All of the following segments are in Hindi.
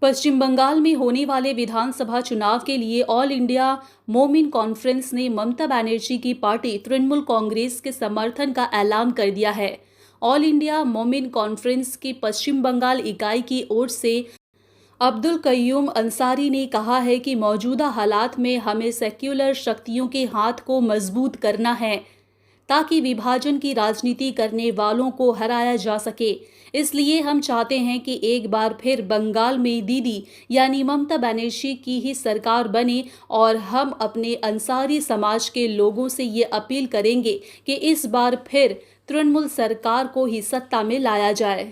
पश्चिम बंगाल में होने वाले विधानसभा चुनाव के लिए ऑल इंडिया मोमिन कॉन्फ्रेंस ने ममता बनर्जी की पार्टी तृणमूल कांग्रेस के समर्थन का ऐलान कर दिया है। ऑल इंडिया मोमिन कॉन्फ्रेंस की पश्चिम बंगाल इकाई की ओर से अब्दुल कय्यूम अंसारी ने कहा है कि मौजूदा हालात में हमें सेक्युलर शक्तियों के हाथ को मजबूत करना है ताकि विभाजन की राजनीति करने वालों को हराया जा सके। इसलिए हम चाहते हैं कि एक बार फिर बंगाल में दीदी यानी ममता बनर्जी की ही सरकार बने और हम अपने अंसारी समाज के लोगों से ये अपील करेंगे कि इस बार फिर तृणमूल सरकार को ही सत्ता में लाया जाए।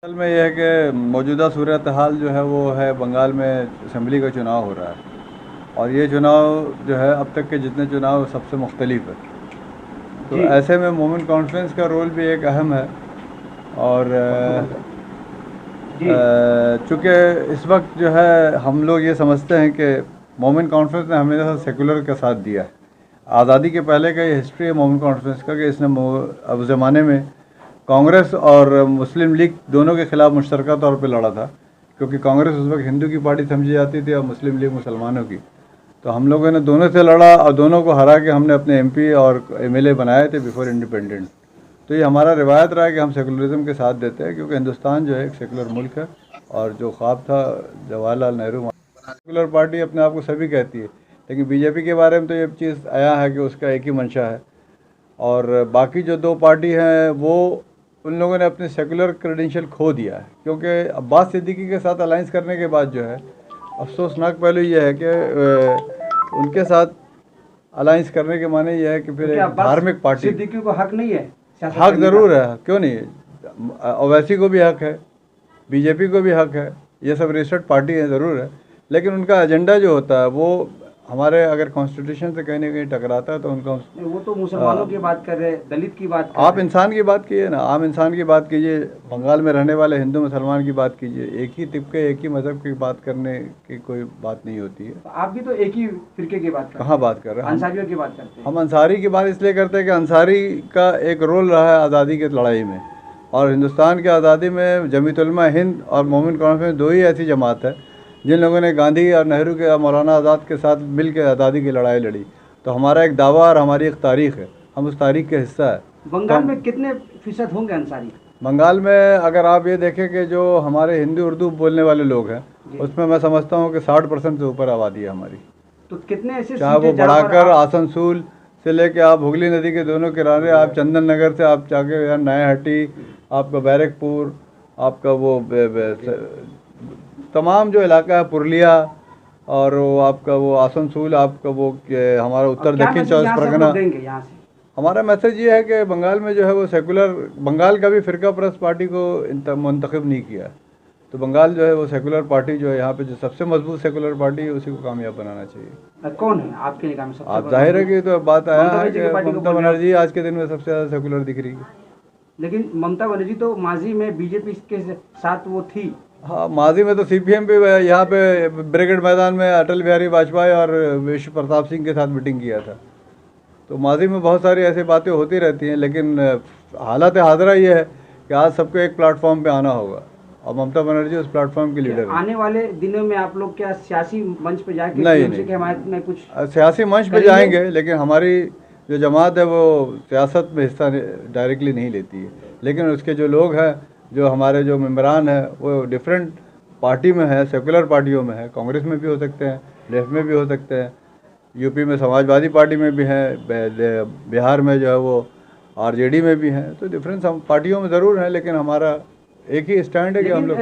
असल में यह है कि मौजूदा सूरत हाल जो है वो है, बंगाल में असम्बली का चुनाव हो रहा है और ये चुनाव जो है अब तक के जितने चुनाव सबसे मुख्तलिफ है। तो ऐसे में मोमिन कॉन्फ्रेंस का रोल भी एक अहम है और चूँकि इस वक्त जो है हम लोग ये समझते हैं कि मोमिन कॉन्फ्रेंस ने हमेशा सेकुलर का साथ दिया है। आज़ादी के पहले का ये हिस्ट्री है मोमिन कॉन्फ्रेंस का कि इसने अब ज़माने में कांग्रेस और मुस्लिम लीग दोनों के ख़िलाफ़ मुश्तरका तौर पे लड़ा था, क्योंकि कांग्रेस उस वक्त हिंदू की पार्टी समझी जाती थी और मुस्लिम लीग मुसलमानों की। तो हम लोगों ने दोनों से लड़ा और दोनों को हरा के हमने अपने एमपी और एमएलए बनाए थे बिफोर इंडिपेंडेंस। तो ये हमारा रिवायत रहा है कि हम सेकुलरिज्म के साथ देते हैं, क्योंकि हिंदुस्तान जो है एक सेकुलर मुल्क है और जो ख्वाब था जवाहरलाल नेहरू, सेकुलर पार्टी अपने आप को सभी कहती है, लेकिन बीजेपी के बारे में तो ये चीज़ आया है कि उसका एक ही मंशा है और बाकी जो दो पार्टी हैं वो उन लोगों ने अपने सेकुलर क्रेडेंशियल खो दिया है। क्योंकि अब्बास सिद्दीकी के साथ अलाइंस करने के बाद जो है अफसोसनाक पहलू ये है कि उनके साथ अलाइंस करने के माने ये है कि फिर एक धार्मिक पार्टी, सिद्दीकी को हक नहीं है? हक ज़रूर है, क्यों नहीं है, ओवैसी को भी हक है, बीजेपी को भी हक है, ये सब रजिस्टर्ड पार्टी है ज़रूर है, लेकिन उनका एजेंडा जो होता है वो हमारे अगर कॉन्स्टिट्यूशन से कहीं ना कहीं टकराता है तो उनका वो तो मुसलमानों की बात कर रहे हैं, दलित की बात कर आप इंसान की बात कीजिए ना, आम इंसान की बात कीजिए, बंगाल में रहने वाले हिंदू मुसलमान की बात कीजिए। एक ही तिबके एक ही मज़हब की बात करने की कोई बात नहीं होती है। तो आप भी तो एक ही फिरके की बात करते हैं। कहाँ बात कर रहे हैं? अंसारियों की बात करते हैं। हम अंसारी की बात इसलिए करते हैं कि अंसारी का एक रोल रहा है आज़ादी की लड़ाई में, और हिंदुस्तान की आज़ादी में जमीयत उलमा हिंद और मोमिन कॉन्फ्रेंस दो ही ऐसी जमात है जिन लोगों ने गांधी और नेहरू के और मौलाना आज़ाद के साथ मिल के आज़ादी की लड़ाई लड़ी। तो हमारा एक दावा और हमारी एक तारीख़ है, हम उस तारीख़ के हिस्सा है। बंगाल में कितने फीसद होंगे अंसारी? बंगाल में अगर आप ये देखें कि जो हमारे हिंदी उर्दू बोलने वाले लोग हैं उसमें मैं समझता हूँ कि 60% से ऊपर आबादी है हमारी। तो कितने ऐसे चाहे वो बढ़ाकर आसनसोल से लेके आप हुगली नदी के दोनों किनारे, आप चंदन नगर से आप जाके यहाँ नयाहट्टी, आपका बैरकपुर, आपका वो तमाम जो इलाका है पुरलिया और वो आपका वो आसनसोल, आपका वो हमारा उत्तर दक्षिण 24 परगना। हमारा मैसेज ये है कि बंगाल में जो है वो सेकुलर, बंगाल का भी फ़िरका परस्त पार्टी को मुंतखब नहीं किया, तो बंगाल जो है वो सेकुलर पार्टी जो है यहाँ पे जो सबसे मजबूत सेकुलर पार्टी है उसी को कामयाब बनाना चाहिए। कौन है आपके निगाह में सबसे? आप जाहिर है कि तो बात आया है कि ममता बनर्जी आज के दिन में सबसे ज़्यादा सेकुलर दिख रही है। लेकिन ममता बनर्जी तो माजी में बीजेपी के साथ वो थी। हाँ, माजी में तो सीपीएम पे यहाँ पे ब्रिगेड मैदान में अटल बिहारी वाजपेयी और विश्व प्रताप सिंह के साथ मीटिंग किया था। तो माजी में बहुत सारी ऐसी बातें होती रहती हैं, लेकिन हालत हाज़िरा ये है कि आज सबको एक प्लेटफॉर्म पे आना होगा और ममता बनर्जी उस प्लेटफॉर्म की लीडर है। आने वाले दिनों में आप लोग क्या सियासी मंच पे जाके नहीं, हमारे में कुछ सियासी मंच पे जाएंगे, लेकिन हमारी जो जमात है वो सियासत में हिस्सा डायरेक्टली नहीं लेती है, लेकिन उसके जो लोग हैं, जो हमारे जो मेम्बरान हैं वो डिफरेंट पार्टी में है, सेकुलर पार्टियों में है, कांग्रेस में भी हो सकते हैं, लेफ्ट में भी हो सकते हैं, यूपी में समाजवादी पार्टी में भी हैं, बिहार में जो है वो आरजेडी में भी हैं, तो डिफरेंट पार्टियों में ज़रूर हैं, लेकिन हमारा एक ही स्टैंड है कि हम लोग।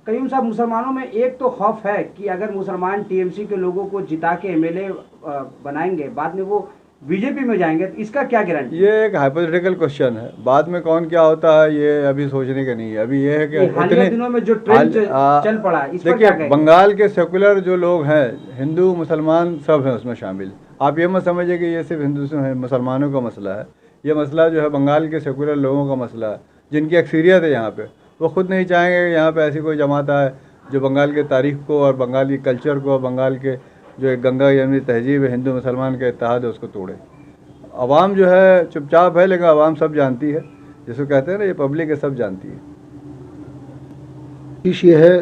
कयूम साहब, मुसलमानों में एक तो खौफ है कि अगर मुसलमान टीएमसी के लोगों को जिता के एमएलए बनाएंगे, बाद में वो बीजेपी में जाएंगे, तो इसका क्या गारंटी? ये एक हाइपोथेटिकल क्वेश्चन है, बाद में कौन क्या होता है ये अभी सोचने का नहीं है। अभी ये है कि हालिया दिनों में जो ट्रेंड चल पड़ा, इस पर क्या कहेंगे? बंगाल के सेकुलर जो लोग हैं, हिंदू मुसलमान सब हैं उसमें शामिल। आप ये मत समझिए कि ये सिर्फ हिंदू मुसलमानों का मसला है, ये मसला जो है बंगाल के सेकुलर लोगों का मसला है, जिनकी अक्सरियत है यहाँ पे। वो खुद नहीं चाहेंगे कि यहाँ पे ऐसी कोई जमात आए जो बंगाल के तारीख़ को और बंगाल की कल्चर को और बंगाल के जो एक गंगा यमुनी तहजीब है हिंदू मुसलमान का इत्तेहाद है उसको तोड़े। अवाम जो है चुपचाप है, लेकिन अवाम सब जानती है, जिसको कहते हैं ना ये पब्लिक है, सब जानती है। कोशिश ये है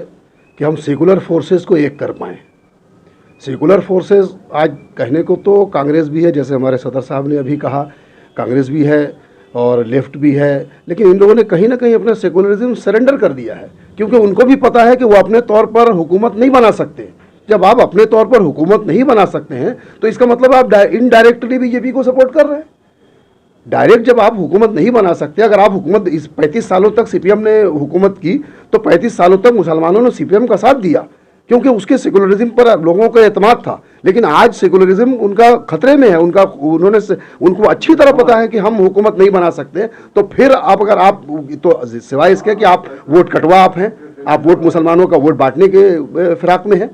कि हम सेकुलर फोर्सेस को एक कर पाएँ। सेकुलर फोर्सेस आज कहने को तो कांग्रेस भी है, जैसे हमारे सदर साहब ने अभी कहा, कांग्रेस भी है और लेफ्ट भी है, लेकिन इन लोगों ने कहीं ना कहीं अपना सेकुलरिज्म सरेंडर कर दिया है, क्योंकि उनको भी पता है कि वो अपने तौर पर हुकूमत नहीं बना सकते। जब आप अपने तौर पर हुकूमत नहीं बना सकते हैं तो इसका मतलब आप इनडायरेक्टली बीजेपी को सपोर्ट कर रहे हैं। डायरेक्ट जब आप हुकूमत नहीं बना सकते, अगर आप हुकूमत इस 35 सालों तक सीपीएम ने हुकूमत की तो 35 सालों तक मुसलमानों ने सीपीएम का साथ दिया, क्योंकि उसके सेकुलरिज्म पर लोगों का एतमाद था। लेकिन आज सेकुलरिज्म उनका खतरे में है, उनको अच्छी तरह पता है कि हम हुकूमत नहीं बना सकते। तो फिर अगर आप तो सिवाय इसके कि आप वोट कटवा आप हैं, आप वोट मुसलमानों का वोट बांटने के फिराक में हैं।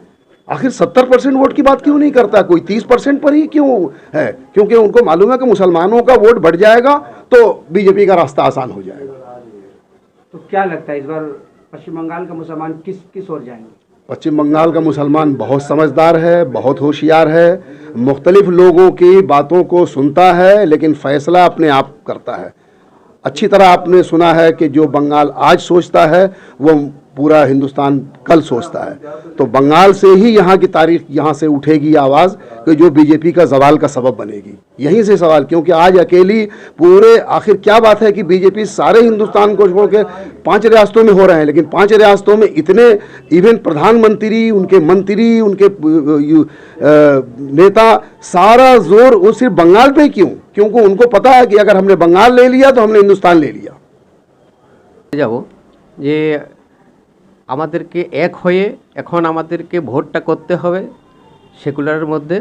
आखिर 70% वोट की बात क्यों नहीं करता, कोई 30% पर ही क्यों है? क्योंकि उनको मालूम है कि मुसलमानों का वोट बढ़ जाएगा तो बीजेपी का रास्ता आसान हो जाएगा। तो क्या लगता है इस बार पश्चिम बंगाल का मुसलमान किस ओर जाएंगे? पश्चिम बंगाल का मुसलमान बहुत समझदार है, बहुत होशियार है, मुख्तलिफ लोगों की बातों को सुनता है, लेकिन फैसला अपने आप करता है। अच्छी तरह आपने सुना है कि जो बंगाल आज सोचता है वो पूरा हिंदुस्तान कल सोचता है। तो बंगाल से ही यहाँ की तारीख, यहाँ से उठेगी आवाज़ कि जो बीजेपी का जवाल का सबब बनेगी। यहीं से सवाल, क्योंकि आज अकेली पूरे आखिर क्या बात है कि बीजेपी सारे हिंदुस्तान को छोड़ के 5 रियासतों में हो रहे हैं, लेकिन 5 रियासतों में इतने इवन प्रधानमंत्री, उनके मंत्री, उनके नेता, सारा जोर वो सिर्फ बंगाल पे क्यों? क्योंकि उनको पता है कि अगर हमने बंगाल ले लिया तो हमने हिंदुस्तान ले लिया। যাবো যে আমাদেরকে এক হয়ে এখন আমাদেরকে ভোটটা করতে হবে সেকুলারের মধ্যে।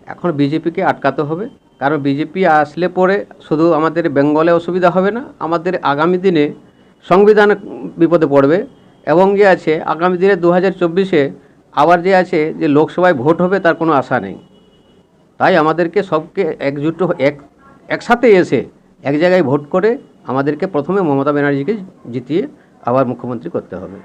এখন বিজেপিকে আটকাতে হবে, কারণ বিজেপি আসলে পরে শুধু আমাদের বেঙ্গলে অসুবিধা হবে না, আমাদের আগামী দিনে সংবিধান বিপদে পড়বে। এবং যে আছে আগামী দিনে 2024-এ আবার যে আছে যে লোকসভায় ভোট হবে তার কোনো আশা নেই। তাই আমাদেরকে সবকে একজুট একসাথে এসে এক জায়গায় ভোট করে আমাদেরকে প্রথমে মমতা ব্যানার্জিকে জিতিয়ে আবার মুখ্যমন্ত্রী করতে হবে।